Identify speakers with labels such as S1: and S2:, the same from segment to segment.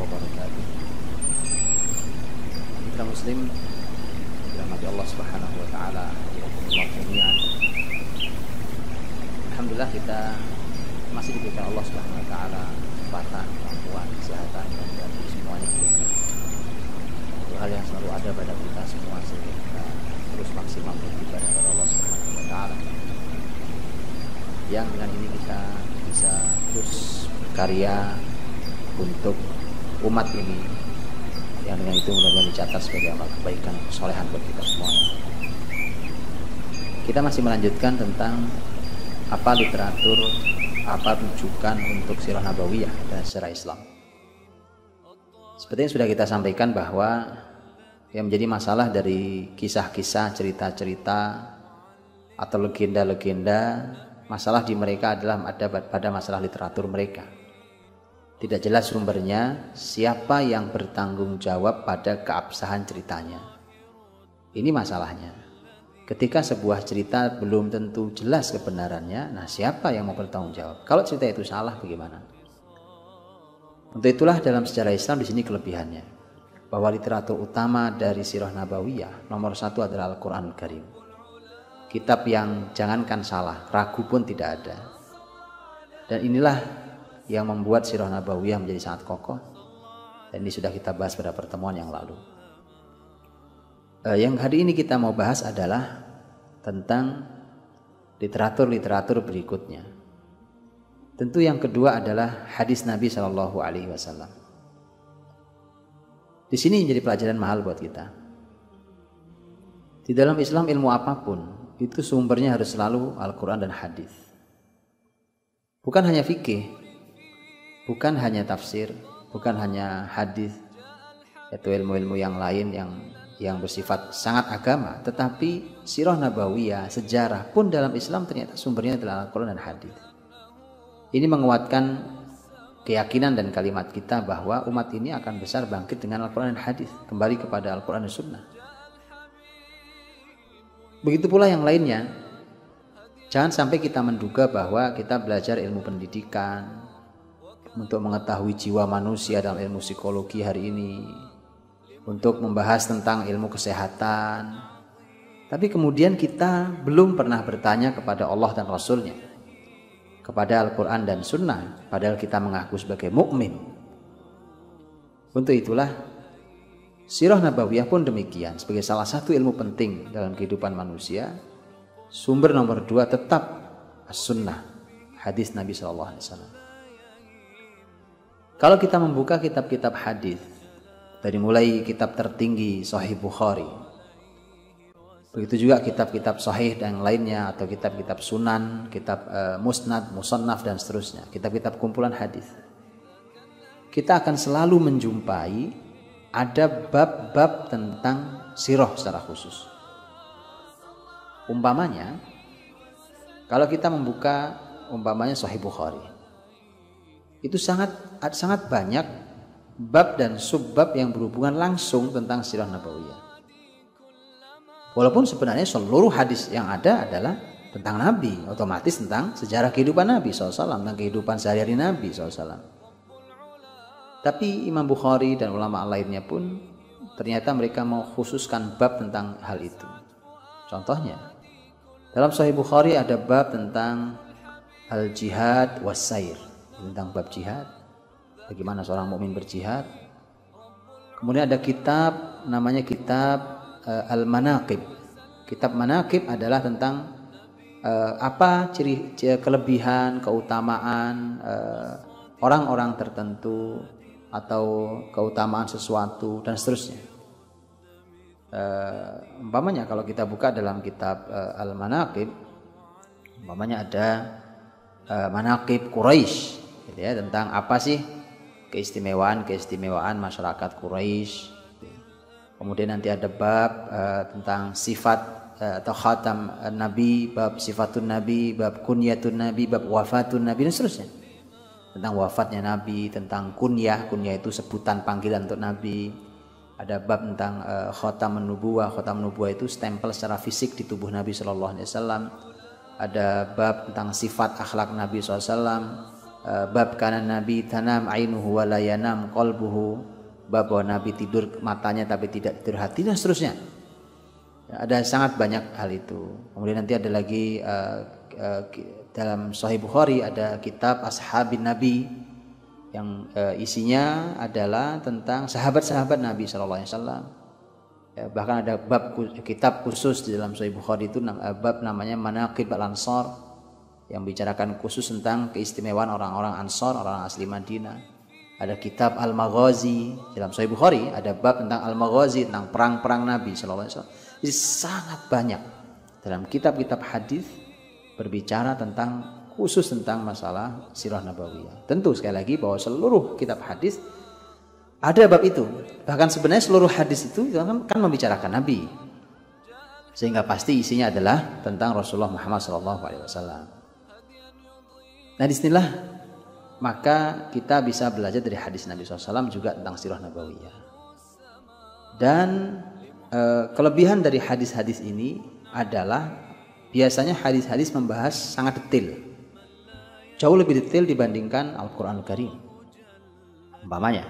S1: wabarakatuh. Mitra muslim dirahmati Allah Subhanahu wa taala, alhamdulillah kita masih diberikan Allah Subhanahu wa taala kesempatan, kemampuan, kesehatan dan semuanya itu hal yang selalu ada pada kita semua, sehingga kita terus maksimal beribadah kepada Allah Subhanahu wa taala. Yang dengan ini kita bisa terus berkarya untuk umat ini, yang dengan itu mudah-mudahan dicatat sebagai amal kebaikan, kesolehan buat kita semua. Kita masih melanjutkan tentang apa literatur, apa rujukan untuk sirah nabawiyah dan sejarah Islam. Seperti yang sudah kita sampaikan bahwa yang menjadi masalah dari kisah-kisah, cerita-cerita atau legenda-legenda, masalah di mereka adalah ada pada masalah literatur mereka. Tidak jelas sumbernya, siapa yang bertanggung jawab pada keabsahan ceritanya. Ini masalahnya. Ketika sebuah cerita belum tentu jelas kebenarannya, nah siapa yang mau bertanggung jawab? Kalau cerita itu salah bagaimana? Untuk itulah dalam sejarah Islam di sini kelebihannya, bahwa literatur utama dari sirah nabawiyah nomor satu adalah Al-Quranul Karim. Kitab yang jangankan salah, ragu pun tidak ada. Dan inilah yang membuat sirah nabawiyah menjadi sangat kokoh. Dan ini sudah kita bahas pada pertemuan yang lalu. Yang hari ini kita mau bahas adalah tentang literatur-literatur berikutnya. Tentu yang kedua adalah hadis Nabi Shallallahu Alaihi Wasallam. Di sini menjadi pelajaran mahal buat kita. Di dalam Islam ilmu apapun itu sumbernya harus selalu Al-Quran dan hadis. Bukan hanya fikih, bukan hanya tafsir, bukan hanya hadis, yaitu ilmu-ilmu yang lain yang bersifat sangat agama, tetapi sirah nabawiyah, sejarah pun dalam Islam ternyata sumbernya adalah Al-Quran dan hadis. Ini menguatkan keyakinan dan kalimat kita bahwa umat ini akan besar bangkit dengan Al-Quran dan hadis, kembali kepada Al-Quran dan Sunnah. Begitu pula yang lainnya. Jangan sampai kita menduga bahwa kita belajar ilmu pendidikan untuk mengetahui jiwa manusia dalam ilmu psikologi hari ini, untuk membahas tentang ilmu kesehatan, tapi kemudian kita belum pernah bertanya kepada Allah dan Rasulnya, kepada Al-Quran dan Sunnah, padahal kita mengaku sebagai mukmin. Untuk itulah sirah nabawiyah pun demikian, sebagai salah satu ilmu penting dalam kehidupan manusia. Sumber nomor 2 tetap as-sunnah, hadis Nabi SAW. Kalau kita membuka kitab-kitab hadis, dari mulai kitab tertinggi Sahih Bukhari, begitu juga kitab-kitab Sahih dan lainnya, atau kitab-kitab Sunan, kitab Musnad, Musannaf dan seterusnya, kitab-kitab kumpulan hadis, kita akan selalu menjumpai ada bab-bab tentang sirah secara khusus. Umpamanya, kalau kita membuka umpamanya Sahih Bukhari, itu sangat banyak bab dan subbab yang berhubungan langsung tentang sirah nabawiyah. Walaupun sebenarnya seluruh hadis yang ada adalah tentang Nabi, otomatis tentang sejarah kehidupan Nabi SAW, tentang kehidupan sehari-hari Nabi SAW. Tapi Imam Bukhari dan ulama lainnya pun ternyata mereka mau khususkan bab tentang hal itu. Contohnya, dalam Sahih Bukhari ada bab tentang al-jihad was-sair, tentang bab jihad, bagaimana seorang mukmin berjihad. Kemudian ada kitab namanya kitab Al-Manaqib. Kitab Manaqib adalah tentang apa ciri kelebihan, keutamaan orang-orang tertentu atau keutamaan sesuatu dan seterusnya. Umpamanya kalau kita buka dalam kitab Al-Manaqib, umpamanya ada Manaqib Quraisy, gitu ya, tentang apa sih keistimewaan masyarakat Quraisy. Kemudian nanti ada bab tentang sifat atau khatam Nabi, bab sifatun Nabi, bab kunyatun Nabi, bab wafatun Nabi dan seterusnya. Tentang wafatnya Nabi, tentang kunyah itu sebutan panggilan untuk Nabi. Ada bab tentang khatam nubuwah itu stempel secara fisik di tubuh Nabi SAW. Ada bab tentang sifat akhlak Nabi SAW. bab kana nabi tanam ainuhu wa la yanam qalbuhu, bab bahwa nabi tidur matanya tapi tidak tidur hati, dan seterusnya. Ada sangat banyak hal itu. Kemudian nanti ada lagi dalam Sahih Bukhari ada kitab Ashabin Nabi yang isinya adalah tentang sahabat-sahabat Nabi SAW. Bahkan ada bab kitab khusus di dalam Sahih Bukhari itu, bab namanya Manaqib Al-Ansar, yang bicarakan khusus tentang keistimewaan orang-orang Ansar, orang asli Madinah. Ada kitab Al-Maghazi dalam Sahih Bukhari, ada bab tentang Al-Maghazi, tentang perang-perang Nabi SAW. Jadi sangat banyak dalam kitab-kitab hadis berbicara tentang khusus tentang masalah sirah nabawiyah. Tentu sekali lagi bahwa seluruh kitab hadis ada bab itu. Bahkan sebenarnya seluruh hadis itu kan membicarakan Nabi, sehingga pasti isinya adalah tentang Rasulullah Muhammad SAW. Nah, disinilah maka kita bisa belajar dari hadis Nabi SAW juga tentang sirah nabawiyah. Dan kelebihan dari hadis-hadis ini adalah biasanya hadis-hadis membahas sangat detail, jauh lebih detail dibandingkan Al-Quranul Karim. Umpamanya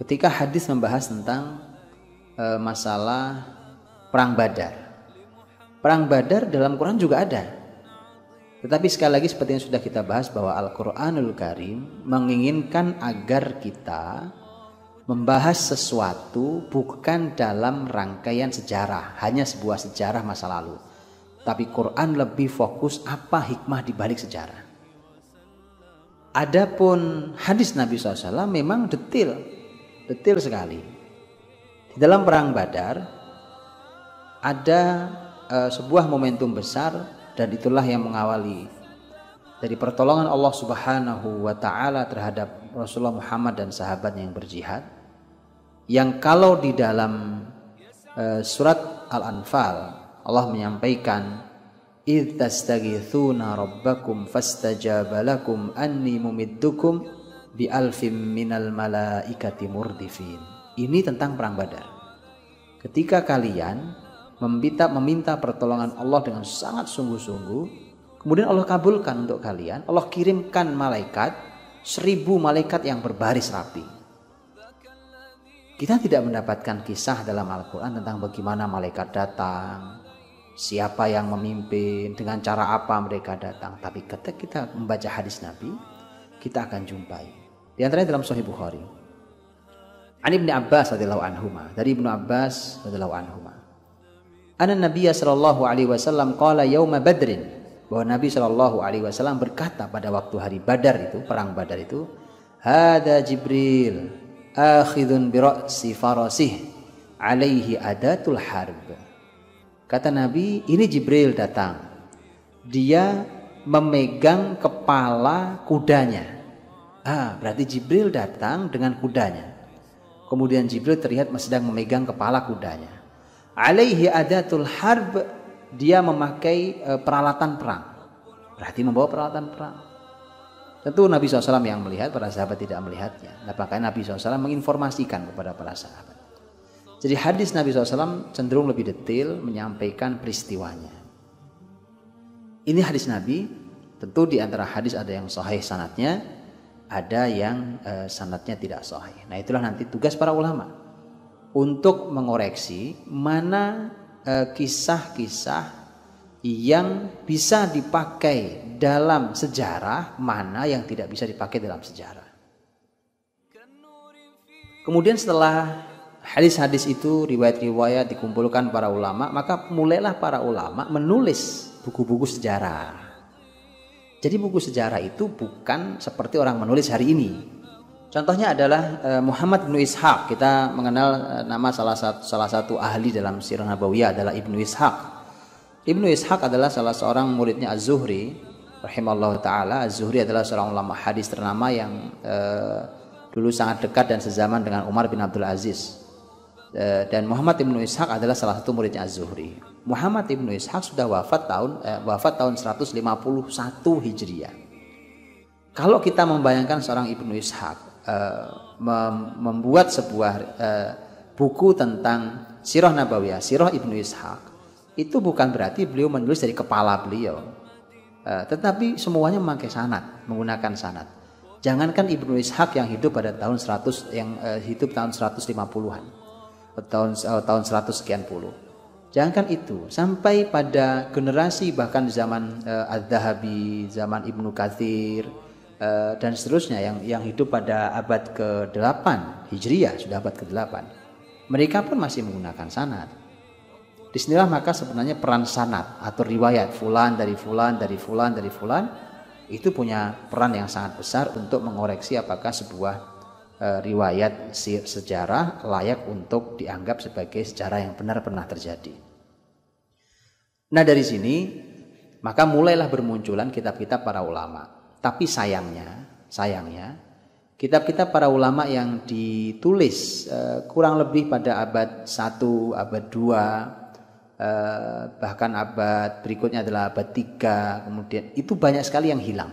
S1: ketika hadis membahas tentang masalah perang Badar. Perang Badar dalam Quran juga ada. Tetapi sekali lagi seperti yang sudah kita bahas bahwa Al-Quranul Karim menginginkan agar kita membahas sesuatu bukan dalam rangkaian sejarah, hanya sebuah sejarah masa lalu. Tapi Quran lebih fokus apa hikmah di balik sejarah. Adapun hadis Nabi SAW memang detail sekali. Di dalam perang Badar ada sebuah momentum besar, dan itulah yang mengawali dari pertolongan Allah Subhanahu wa Ta'ala terhadap Rasulullah Muhammad dan sahabatnya yang berjihad. Yang kalau di dalam surat Al-Anfal Allah menyampaikan idz tastaghitsuna rabbakum fastajaba lakum anni mumiddukum bi alfim minal malaikati murdifin. Ini tentang perang Badar. Ketika kalian meminta pertolongan Allah dengan sangat sungguh-sungguh, kemudian Allah kabulkan untuk kalian, Allah kirimkan malaikat 1000 malaikat yang berbaris rapi. Kita tidak mendapatkan kisah dalam Al-Quran tentang bagaimana malaikat datang, siapa yang memimpin, dengan cara apa mereka datang. Tapi ketika kita membaca hadis Nabi, kita akan jumpai. Di antaranya dalam Sahih Bukhari. An Ibnu Abbas radhiyallahu anhuma, dari Ibnu Abbas radhiyallahu anhuma. Anna Nabiyya sallallahu alaihi wasallam qala yauma Badrin, bahwa Nabi sallallahu alaihi wasallam berkata pada waktu hari Badar itu, perang Badar itu, hada Jibril akhidun bi ra'si farasih alaihi adatul harb. Kata Nabi, ini Jibril datang. Dia memegang kepala kudanya. Berarti Jibril datang dengan kudanya. Kemudian Jibril terlihat sedang memegang kepala kudanya. Alaihi adatul harb, dia memakai peralatan perang. Berarti membawa peralatan perang. Tentu Nabi SAW yang melihat, para sahabat tidak melihatnya. Makanya Nabi SAW menginformasikan kepada para sahabat. Jadi hadis Nabi SAW cenderung lebih detail menyampaikan peristiwanya. Ini hadis Nabi, tentu di antara hadis ada yang sahih sanadnya, ada yang sanadnya tidak sahih. Nah, itulah nanti tugas para ulama untuk mengoreksi mana kisah-kisah yang bisa dipakai dalam sejarah, mana yang tidak bisa dipakai dalam sejarah. Kemudian setelah hadis-hadis itu, riwayat-riwayat dikumpulkan para ulama, maka mulailah para ulama menulis buku-buku sejarah. Jadi buku sejarah itu bukan seperti orang menulis hari ini. Contohnya adalah Muhammad bin Ishaq. Kita mengenal nama salah satu ahli dalam sirah nabawiyah adalah Ibnu Ishaq. Ibnu Ishaq adalah salah seorang muridnya Az-Zuhri rahimahullah ta'ala. Az-Zuhri adalah seorang ulama hadis ternama yang dulu sangat dekat dan sezaman dengan Umar bin Abdul Aziz. Dan Muhammad Ibnu Ishaq adalah salah satu muridnya Az-Zuhri. Muhammad Ibnu Ishaq sudah wafat tahun 151 Hijriah. Kalau kita membayangkan seorang Ibnu Ishaq membuat sebuah buku tentang sirah nabawiyah, sirah Ibnu Ishaq, itu bukan berarti beliau menulis dari kepala beliau. Tetapi semuanya memakai sanad, menggunakan sanad. Jangankan Ibnu Ishaq yang hidup pada tahun 100, yang hidup tahun 150-an, tahun 100 sekian puluh. Jangankan itu, sampai pada generasi bahkan zaman Az-Zahabi, zaman Ibnu Katsir dan seterusnya yang hidup pada abad ke-8 Hijriah, sudah abad ke-8. Mereka pun masih menggunakan sanad. Disinilah maka sebenarnya peran sanad atau riwayat fulan dari fulan dari fulan dari fulan itu punya peran yang sangat besar untuk mengoreksi apakah sebuah riwayat sejarah layak untuk dianggap sebagai sejarah yang benar pernah terjadi. Nah, dari sini maka mulailah bermunculan kitab-kitab para ulama. Tapi sayangnya kitab-kitab para ulama yang ditulis kurang lebih pada abad 1, abad 2, bahkan abad berikutnya adalah abad 3, kemudian itu banyak sekali yang hilang.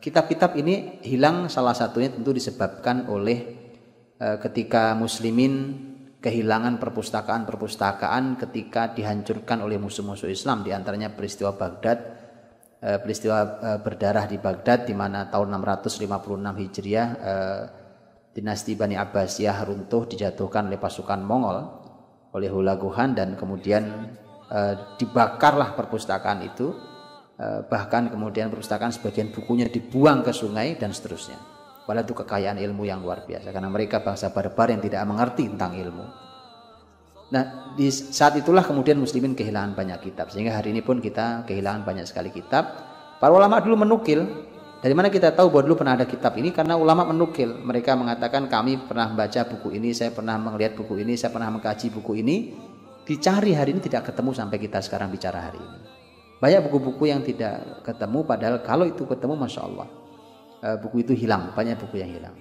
S1: Kitab-kitab ini hilang salah satunya tentu disebabkan oleh ketika muslimin kehilangan perpustakaan ketika dihancurkan oleh musuh-musuh Islam, diantaranya peristiwa Baghdad, peristiwa berdarah di Baghdad di mana tahun 656 Hijriah dinasti Bani Abbasiyah runtuh, dijatuhkan oleh pasukan Mongol, oleh Hulaguhan, dan kemudian dibakarlah perpustakaan itu. Bahkan kemudian perpustakaan sebagian bukunya dibuang ke sungai dan seterusnya. Padahal itu kekayaan ilmu yang luar biasa karena mereka bangsa barbar yang tidak mengerti tentang ilmu. Nah, di saat itulah kemudian muslimin kehilangan banyak kitab, sehingga hari ini pun kita kehilangan banyak sekali kitab. Para ulama dulu menukil. Dari mana kita tahu bahwa dulu pernah ada kitab ini? Karena ulama menukil. Mereka mengatakan kami pernah membaca buku ini, saya pernah melihat buku ini, saya pernah mengkaji buku ini. Dicari hari ini tidak ketemu sampai kita sekarang bicara hari ini. Banyak buku-buku yang tidak ketemu, padahal kalau itu ketemu, Masya Allah, buku itu hilang, banyak buku yang hilang.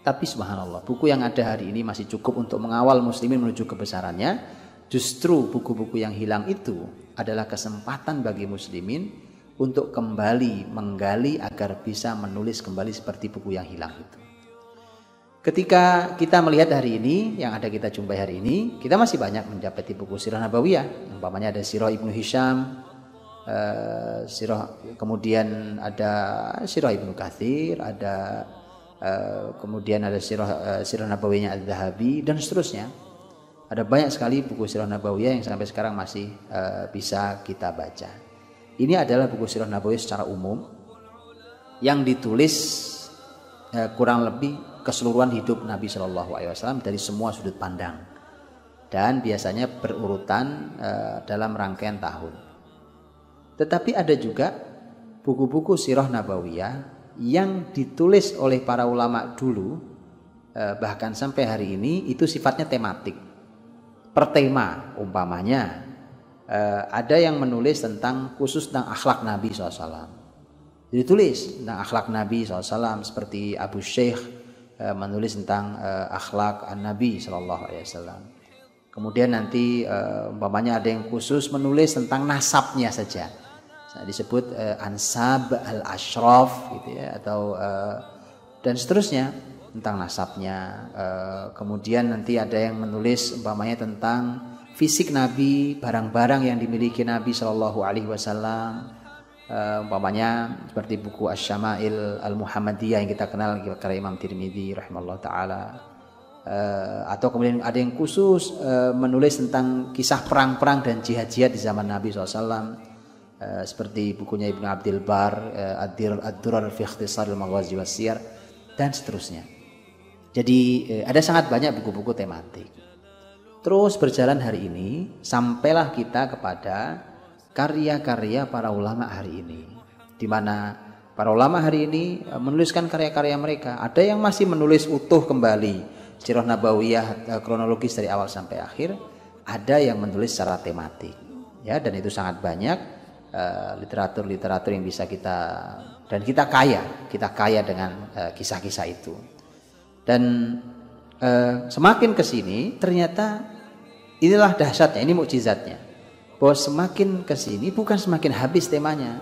S1: Tapi subhanallah, buku yang ada hari ini masih cukup untuk mengawal muslimin menuju kebesarannya. Justru buku-buku yang hilang itu adalah kesempatan bagi muslimin untuk kembali menggali agar bisa menulis kembali seperti buku yang hilang itu. Ketika kita melihat hari ini, yang ada kita jumpai hari ini, kita masih banyak mendapati buku Sirah Nabawiyah. Umpamanya ada Sirah Ibnu Hisham, kemudian ada Sirah Ibnu Katsir, ada kemudian ada Sirah Nabawiyahnya Az-Zahabi dan seterusnya. Ada banyak sekali buku Sirah Nabawiyah yang sampai sekarang masih bisa kita baca. Ini adalah buku Sirah Nabawiyah secara umum yang ditulis kurang lebih keseluruhan hidup Nabi SAW dari semua sudut pandang, dan biasanya berurutan dalam rangkaian tahun. Tetapi ada juga buku-buku Sirah Nabawiyah yang ditulis oleh para ulama dulu, bahkan sampai hari ini itu sifatnya tematik, per tema. Umpamanya ada yang menulis tentang khusus tentang akhlak Nabi SAW, ditulis tentang akhlak Nabi SAW, seperti Abu Syekh menulis tentang akhlak Nabi SAW. Kemudian nanti umpamanya ada yang khusus menulis tentang nasabnya saja, disebut Ansab al-Ashraf gitu ya, atau dan seterusnya tentang nasabnya. Kemudian nanti ada yang menulis umpamanya tentang fisik Nabi, barang-barang yang dimiliki Nabi Shallallahu Alaihi Wasallam. Umpamanya seperti buku Asy-Syama'il Al-Muhammadiyah yang kita kenal karya Imam Tirmidzi rahimahullah taala. Atau kemudian ada yang khusus menulis tentang kisah perang-perang dan jihad-jihad di zaman Nabi SAW, seperti bukunya Ibnu Abdul Bar, Ad-Durar fi Ikhtisar al-Maghazi was-Siyar, dan seterusnya. Jadi ada sangat banyak buku-buku tematik. Terus berjalan hari ini sampailah kita kepada karya-karya para ulama hari ini, di mana para ulama hari ini menuliskan karya-karya mereka. Ada yang masih menulis utuh kembali Sirah Nabawiyah kronologis dari awal sampai akhir, ada yang menulis secara tematik, ya, dan itu sangat banyak literatur-literatur yang bisa kita, dan kita kaya dengan kisah-kisah itu. Dan semakin kesini ternyata inilah dahsyatnya, ini mukjizatnya, bahwa semakin kesini bukan semakin habis temanya.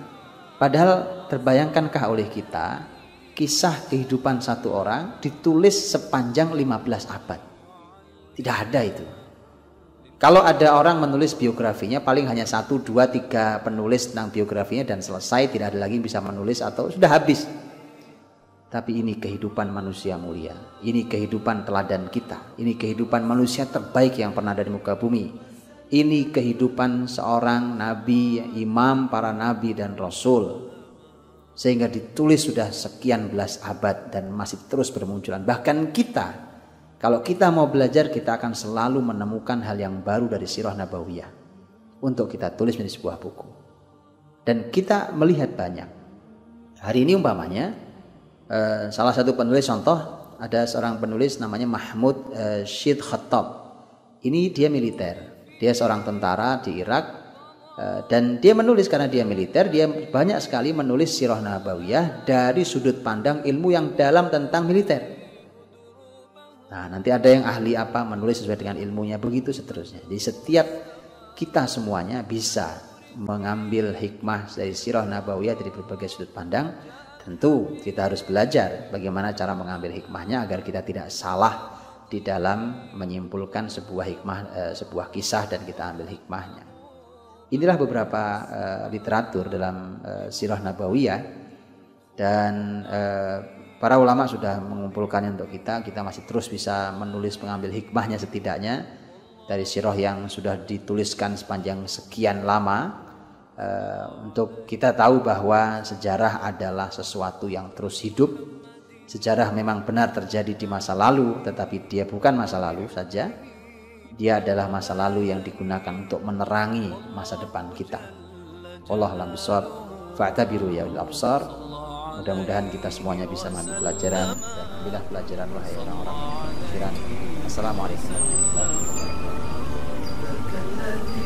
S1: Padahal terbayangkankah oleh kita kisah kehidupan satu orang ditulis sepanjang 15 abad? Tidak ada itu. Kalau ada orang menulis biografinya paling hanya 1, 2, 3 penulis tentang biografinya dan selesai, tidak ada lagi yang bisa menulis atau sudah habis. Tapi ini kehidupan manusia mulia, ini kehidupan teladan kita, ini kehidupan manusia terbaik yang pernah ada di muka bumi. Ini kehidupan seorang nabi, imam para nabi dan rasul, sehingga ditulis sudah sekian belas abad dan masih terus bermunculan. Bahkan kita, kalau kita mau belajar, kita akan selalu menemukan hal yang baru dari sirah nabawiyah untuk kita tulis menjadi sebuah buku. Dan kita melihat banyak. Hari ini umpamanya salah satu penulis, contoh ada seorang penulis namanya Mahmud Syed Khattab. Ini dia militer, dia seorang tentara di Irak, dan dia menulis karena dia militer, dia banyak sekali menulis sirah nabawiyah dari sudut pandang ilmu yang dalam tentang militer. Nah, nanti ada yang ahli apa menulis sesuai dengan ilmunya, begitu seterusnya. Jadi setiap kita semuanya bisa mengambil hikmah dari sirah nabawiyah dari berbagai sudut pandang. Tentu kita harus belajar bagaimana cara mengambil hikmahnya agar kita tidak salah di dalam menyimpulkan sebuah hikmah, sebuah kisah dan kita ambil hikmahnya. Inilah beberapa literatur dalam sirah nabawiyah, dan para ulama sudah mengumpulkannya untuk kita. Kita masih terus bisa menulis, mengambil hikmahnya setidaknya dari sirah yang sudah dituliskan sepanjang sekian lama, untuk kita tahu bahwa sejarah adalah sesuatu yang terus hidup. Sejarah memang benar terjadi di masa lalu, tetapi dia bukan masa lalu saja, dia adalah masa lalu yang digunakan untuk menerangi masa depan kita. Wallahu a'lam bishawab. Fa'tabiru ya ulil absar. Mudah-mudahan kita semuanya bisa mengambil pelajaran, dan ambillah pelajaran wahai orang-orang yang berpikiran. Assalamualaikum warahmatullahi wabarakatuh.